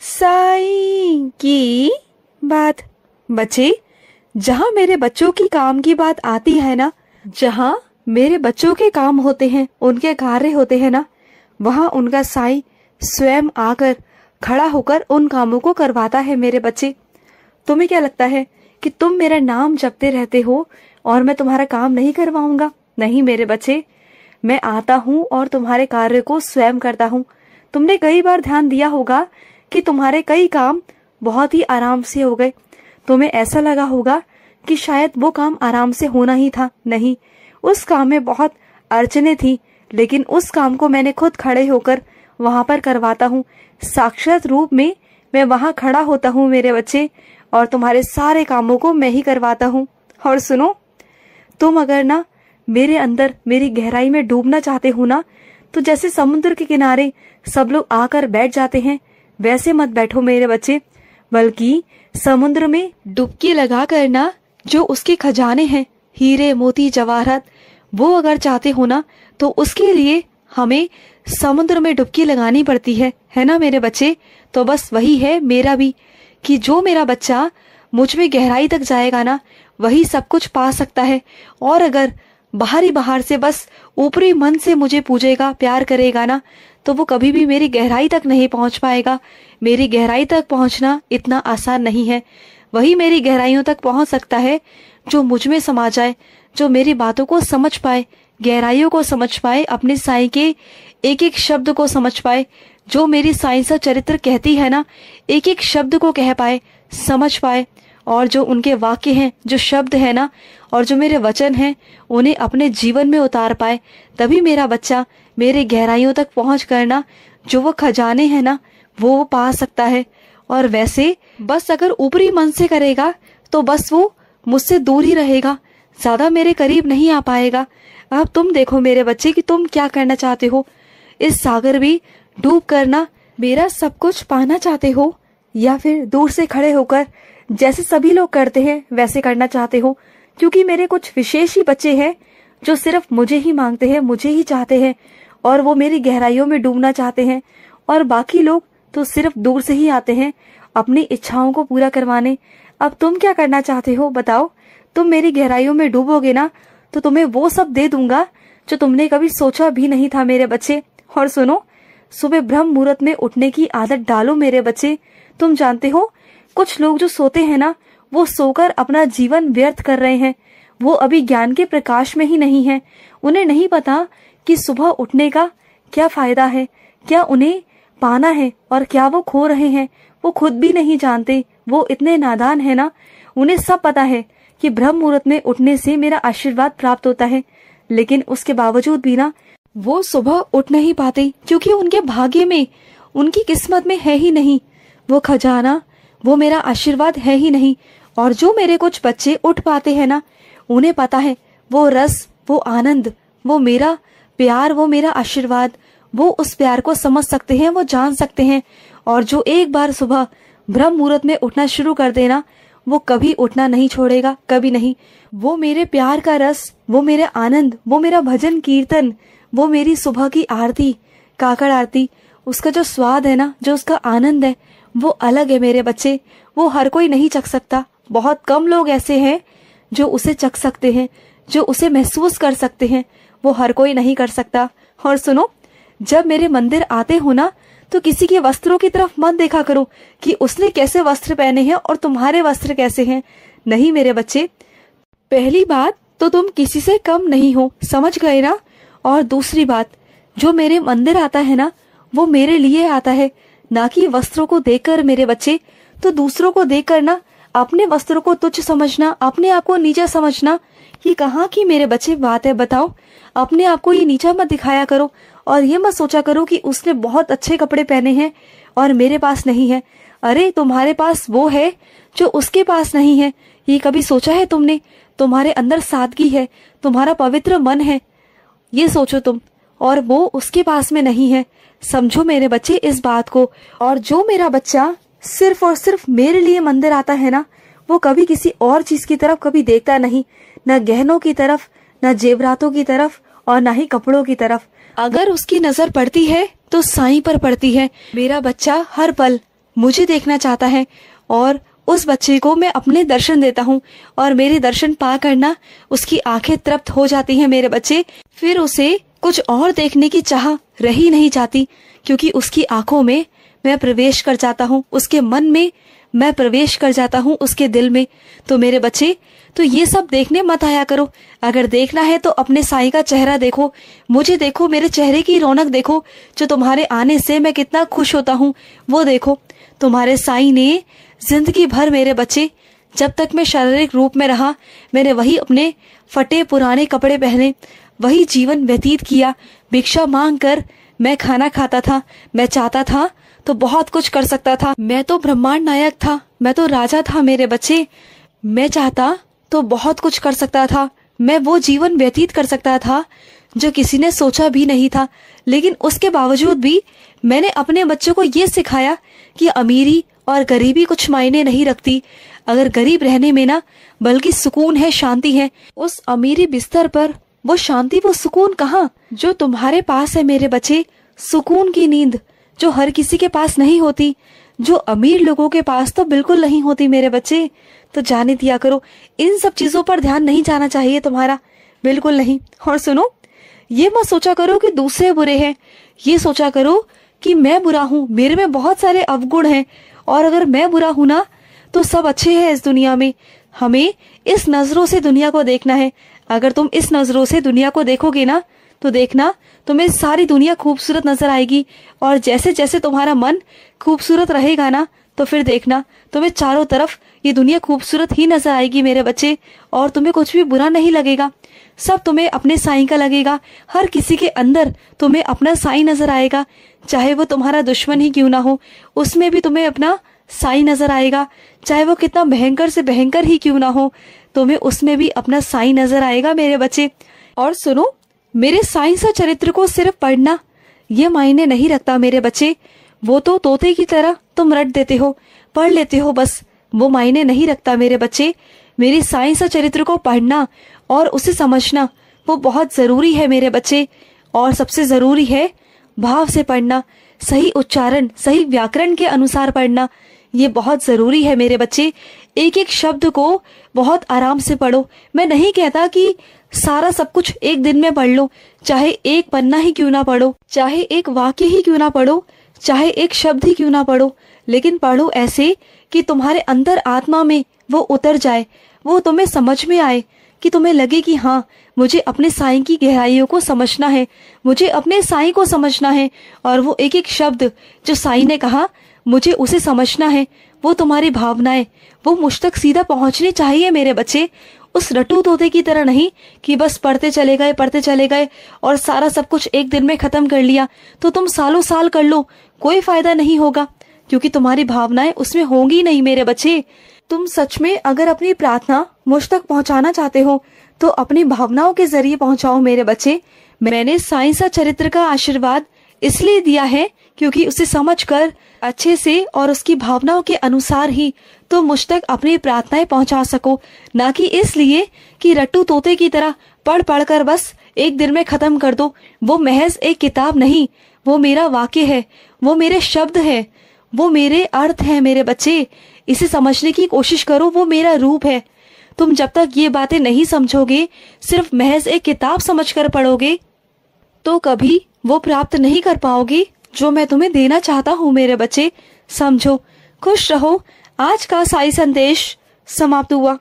साईं की बात। बच्चे, जहाँ मेरे बच्चों की काम की बात आती है ना, जहाँ मेरे बच्चों के काम होते हैं, उनके कार्य होते हैं ना, वहाँ उनका साईं स्वयं आकर खड़ा होकर उन कामों को करवाता है। मेरे बच्चे, तुम्हें क्या लगता है कि तुम मेरा नाम जपते रहते हो और मैं तुम्हारा काम नहीं करवाऊंगा? नहीं मेरे बच्चे, मैं आता हूँ और तुम्हारे कार्य को स्वयं करता हूँ। तुमने कई बार ध्यान दिया होगा कि तुम्हारे कई काम बहुत ही आराम से हो गए। तुम्हें ऐसा लगा होगा कि शायद वो काम आराम से होना ही था। नहीं, उस काम में बहुत अड़चने थी, लेकिन उस काम को मैंने खुद खड़े होकर वहां पर करवाता हूँ। साक्षात रूप में मैं वहां खड़ा होता हूँ मेरे बच्चे, और तुम्हारे सारे कामों को मैं ही करवाता हूँ। और सुनो, तुम अगर ना मेरे अंदर, मेरी गहराई में डूबना चाहते हो ना, तो जैसे समुद्र के किनारे सब लोग आकर बैठ जाते हैं, वैसे मत बैठो मेरे बच्चे, बल्कि समुद्र में डुबकी लगा कर ना, जो उसके खजाने हैं, हीरे मोती जवाहरात, वो अगर चाहते हो ना, तो उसके लिए हमें समुद्र में डुबकी लगानी पड़ती है ना मेरे बच्चे। तो बस वही है मेरा भी, कि जो मेरा बच्चा मुझ में गहराई तक जाएगा ना, वही सब कुछ पा सकता है। और अगर बाहर से बस ऊपरी मन से मुझे पूजेगा, प्यार करेगा ना, तो वो कभी भी मेरी गहराई तक नहीं पहुंच पाएगा। मेरी गहराई तक पहुंचना इतना आसान नहीं है। वही मेरी गहराइयों तक पहुंच सकता है जो मुझ में समा जाए, जो मेरी बातों को समझ पाए, गहराइयों को समझ पाए, अपने साईं के एक एक शब्द को समझ पाए, जो मेरी साईं सा चरित्र कहती है ना, एक एक शब्द को कह पाए, समझ पाए, और जो उनके वाक्य हैं, जो शब्द है ना, और जो मेरे वचन हैं, उन्हें अपने जीवन में उतार पाए। तभी मेरा बच्चा मेरे गहराइयों तक पहुंच कर ना, जो वो खजाने हैं ना, वो पा सकता है। और वैसे बस अगर ऊपरी मन से करेगा तो बस वो मुझसे दूर ही रहेगा, ज्यादा मेरे करीब नहीं आ पाएगा। अब तुम देखो मेरे बच्चे कि तुम क्या करना चाहते हो। इस सागर भी डूब कर ना मेरा सब कुछ पाना चाहते हो, या फिर दूर से खड़े होकर जैसे सभी लोग करते हैं वैसे करना चाहते हो? क्योंकि मेरे कुछ विशेष ही बच्चे हैं जो सिर्फ मुझे ही मांगते हैं, मुझे ही चाहते हैं, और वो मेरी गहराइयों में डूबना चाहते हैं। और बाकी लोग तो सिर्फ दूर से ही आते हैं अपनी इच्छाओं को पूरा करवाने। अब तुम क्या करना चाहते हो बताओ? तुम मेरी गहराइयों में डूबोगे ना, तो तुम्हें वो सब दे दूंगा जो तुमने कभी सोचा भी नहीं था मेरे बच्चे। और सुनो, सुबह ब्रह्म मुहूर्त में उठने की आदत डालो मेरे बच्चे। तुम जानते हो, कुछ लोग जो सोते हैं ना, वो सोकर अपना जीवन व्यर्थ कर रहे हैं। वो अभी ज्ञान के प्रकाश में ही नहीं है। उन्हें नहीं पता कि सुबह उठने का क्या फायदा है, क्या उन्हें पाना है और क्या वो खो रहे हैं। वो खुद भी नहीं जानते, वो इतने नादान है ना। उन्हें सब पता है कि ब्रह्म मुहूर्त में उठने से मेरा आशीर्वाद प्राप्त होता है, लेकिन उसके बावजूद भी ना वो सुबह उठ नहीं पाते, क्योंकि उनके भाग्य में, उनकी किस्मत में है ही नहीं वो खजाना, वो मेरा आशीर्वाद है ही नहीं। और जो मेरे कुछ बच्चे उठ पाते हैं ना, उन्हें पता है वो रस, वो आनंद, वो मेरा प्यार, वो मेरा आशीर्वाद, वो उस प्यार को समझ सकते हैं, वो जान सकते हैं। और जो एक बार सुबह ब्रह्म मुहूर्त में उठना शुरू कर देना, वो कभी उठना नहीं छोड़ेगा, कभी नहीं। वो मेरे प्यार का रस, वो मेरा आनंद, वो मेरा भजन कीर्तन, वो मेरी सुबह की आरती, काकड़ आरती, उसका जो स्वाद है ना, जो उसका आनंद है, वो अलग है मेरे बच्चे। वो हर कोई नहीं चख सकता। बहुत कम लोग ऐसे हैं जो उसे चख सकते हैं, जो उसे महसूस कर सकते हैं। वो हर कोई नहीं कर सकता। और सुनो, जब मेरे मंदिर आते हो ना, तो किसी के वस्त्रों की तरफ मत देखा करो कि उसने कैसे वस्त्र पहने हैं और तुम्हारे वस्त्र कैसे हैं। नहीं मेरे बच्चे, पहली बात तो तुम किसी से कम नहीं हो, समझ गए ना। और दूसरी बात, जो मेरे मंदिर आता है ना, वो मेरे लिए आता है, ना कि वस्त्रों को देखकर मेरे बच्चे। तो दूसरों को देखकर ना अपने वस्त्रों को तुच्छ समझना, अपने आप को नीचा समझना, ये कहाँ की मेरे बच्चे बात है बताओ। अपने आप को ये नीचा मत दिखाया करो, और ये मत सोचा करो कि उसने बहुत अच्छे कपड़े पहने हैं और मेरे पास नहीं है। अरे तुम्हारे पास वो है जो उसके पास नहीं है, ये कभी सोचा है तुमने? तुम्हारे अंदर सादगी है, तुम्हारा पवित्र मन है, ये सोचो तुम, और वो उसके पास में नहीं है। समझो मेरे बच्चे इस बात को। और जो मेरा बच्चा सिर्फ और सिर्फ मेरे लिए मंदिर आता है ना, वो कभी किसी और चीज की तरफ कभी देखता नहीं, न गहनों की तरफ, न जेवरातों की तरफ, और न ही कपड़ों की तरफ। अगर उसकी नजर पड़ती है तो साईं पर पड़ती है। मेरा बच्चा हर पल, मुझे देखना चाहता है और उस बच्चे को मैं अपने दर्शन देता हूँ और मेरे दर्शन पा करना उसकी आंखें तृप्त हो जाती हैं मेरे बच्चे। फिर उसे कुछ और देखने की चाह रही नहीं जाती, क्योंकि उसकी आंखों में मैं प्रवेश कर जाता हूँ, उसके मन में मैं प्रवेश कर जाता हूँ, उसके दिल में। तो मेरे बच्चे, तो ये सब देखने मत आया करो। अगर देखना है तो अपने साईं का चेहरा देखो, मुझे देखो, मेरे चेहरे की रौनक देखो, जो तुम्हारे आने से मैं कितना खुश होता हूँ वो देखो। तुम्हारे साईं ने जिंदगी भर मेरे बच्चे, जब तक मैं शारीरिक रूप में रहा, मैंने वही अपने फटे पुराने कपड़े पहने, वही जीवन व्यतीत किया। भिक्षा मांग कर मैं खाना खाता था। मैं चाहता था तो बहुत कुछ कर सकता था। मैं तो ब्रह्मांड नायक था, मैं तो राजा था मेरे बच्चे। मैं चाहता तो बहुत कुछ कर सकता था। मैं वो जीवन व्यतीत कर सकता था जो किसी ने सोचा भी नहीं था। लेकिन उसके बावजूद भी मैंने अपने बच्चों को ये सिखाया कि अमीरी और गरीबी कुछ मायने नहीं रखती। अगर गरीब रहने में ना बल्कि सुकून है, शांति है। उस अमीरी बिस्तर पर वो शांति, वो सुकून कहाँ जो तुम्हारे पास है मेरे बच्चे। सुकून की नींद जो हर किसी के पास नहीं होती, जो अमीर लोगों के पास तो बिल्कुल नहीं होती मेरे बच्चे। तो जाने दिया करो, इन सब चीजों पर ध्यान नहीं जाना चाहिए तुम्हारा, बिल्कुल नहीं। और सुनो, ये मत सोचा करो कि दूसरे बुरे हैं, ये सोचा करो कि मैं बुरा हूँ, मेरे में बहुत सारे अवगुण हैं, और अगर मैं बुरा हूं ना तो सब अच्छे हैं इस दुनिया में। हमें इस नजरों से दुनिया को देखना है। अगर तुम इस नजरों से दुनिया को देखोगे ना तो देखना तुम्हें सारी दुनिया खूबसूरत नजर आएगी। और जैसे जैसे तुम्हारा मन खूबसूरत रहेगा ना तो फिर देखना तुम्हें चारों तरफ ये दुनिया खूबसूरत ही नजर आएगी मेरे बच्चे। और तुम्हें कुछ भी बुरा नहीं लगेगा, सब तुम्हें अपने साईं का लगेगा। हर किसी के अंदर तुम्हें अपना साईं नजर आएगा, चाहे वो तुम्हारा दुश्मन ही क्यों ना हो, उसमें भी तुम्हें अपना साईं नजर आएगा। चाहे वो कितना भयंकर से भयंकर ही क्यों ना हो, तुम्हें उसमें भी अपना साईं नजर आएगा मेरे बच्चे। और सुनो, मेरे साईं सा चरित्र को सिर्फ पढ़ना ये मायने नहीं रखता मेरे बच्चे। वो तो तोते की तरह तुम रट देते हो, पढ़ लेते हो, बस वो मायने नहीं रखता मेरे बच्चे। मेरी साईं सा चरित्र को पढ़ना और उसे समझना वो बहुत जरूरी है मेरे बच्चे। और सबसे जरूरी है भाव से पढ़ना, सही उच्चारण, सही व्याकरण के अनुसार पढ़ना, ये बहुत जरूरी है मेरे बच्चे। एक एक शब्द को बहुत आराम से पढ़ो। मैं नहीं कहता कि सारा सब कुछ एक दिन में पढ़ लो, चाहे एक पन्ना ही क्यों ना पढ़ो, चाहे एक वाक्य ही क्यों ना पढ़ो, चाहे एक शब्द ही क्यों ना पढ़ो, लेकिन पढ़ो ऐसे कि तुम्हारे अंदर आत्मा में वो उतर जाए, वो तुम्हें समझ में आए, कि तुम्हें लगे कि हाँ, मुझे अपने साईं की गहराइयों को समझना है, मुझे अपने साईं को समझना है। और वो एक एक शब्द जो साईं ने कहा मुझे उसे समझना है। वो तुम्हारी भावनाएं वो मुझ तक सीधा पहुंचनी चाहिए मेरे बच्चे। उस रटू तोते की तरह नहीं कि बस पढ़ते चले गए और सारा सब कुछ एक दिन में खत्म कर लिया। तो तुम सालों साल कर लो, कोई फायदा नहीं होगा, क्योंकि तुम्हारी भावनाएं उसमें होंगी नहीं मेरे बच्चे। तुम सच में अगर अपनी प्रार्थना मुझ तक पहुंचाना चाहते हो तो अपनी भावनाओं के जरिए पहुंचाओ मेरे बच्चे। मैंने साईं सा चरित्र का आशीर्वाद इसलिए दिया है क्योंकि उसे समझकर अच्छे से और उसकी भावनाओं के अनुसार ही तुम मुझ तक अपनी प्रार्थनाएं पहुंचा सको, ना कि इसलिए कि रट्टू तोते की तरह पढ़ पढ़ कर बस एक दिन में खत्म कर दो। वो महज एक किताब नहीं, वो मेरा वाक्य है, वो मेरे शब्द है, वो मेरे अर्थ है मेरे बच्चे। इसे समझने की कोशिश करो, वो मेरा रूप है। तुम जब तक ये बातें नहीं समझोगे, सिर्फ महज एक किताब समझकर पढ़ोगे, तो कभी वो प्राप्त नहीं कर पाओगे जो मैं तुम्हें देना चाहता हूँ मेरे बच्चे। समझो, खुश रहो। आज का साई संदेश समाप्त हुआ।